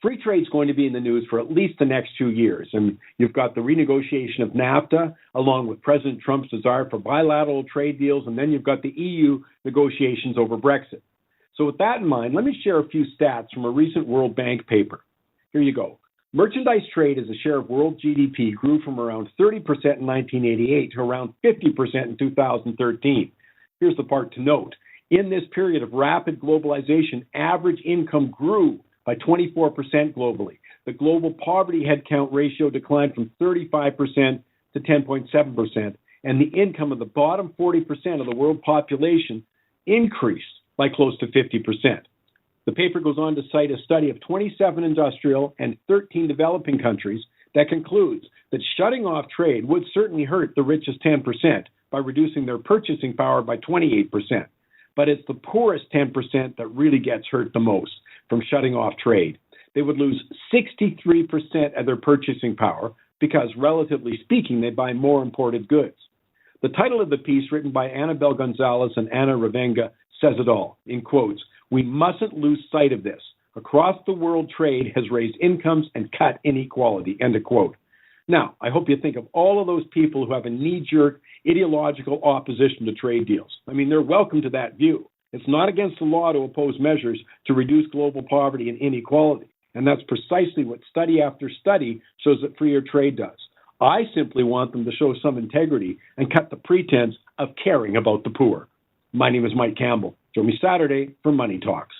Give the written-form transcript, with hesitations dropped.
Free trade's going to be in the news for at least the next 2 years. And you've got the renegotiation of NAFTA, along with President Trump's desire for bilateral trade deals, and then you've got the EU negotiations over Brexit. So with that in mind, let me share a few stats from a recent World Bank paper. Here you go. Merchandise trade as a share of world GDP grew from around 30% in 1988 to around 50% in 2013. Here's the part to note. In this period of rapid globalization, average income grew by 24% globally. The global poverty headcount ratio declined from 35% to 10.7%, and the income of the bottom 40% of the world population increased by close to 50%. The paper goes on to cite a study of 27 industrial and 13 developing countries that concludes that shutting off trade would certainly hurt the richest 10% by reducing their purchasing power by 28%. But it's the poorest 10% that really gets hurt the most from shutting off trade. They would lose 63% of their purchasing power because, relatively speaking, they buy more imported goods. The title of the piece, written by Annabelle Gonzalez and Anna Ravenga, says it all, in quotes, "We mustn't lose sight of this. Across the world, trade has raised incomes and cut inequality," end of quote. Now, I hope you think of all of those people who have a knee-jerk ideological opposition to trade deals. I mean, they're welcome to that view. It's not against the law to oppose measures to reduce global poverty and inequality. And that's precisely what study after study shows that freer trade does. I simply want them to show some integrity and cut the pretense of caring about the poor. My name is Mike Campbell. Join me Saturday for Money Talks.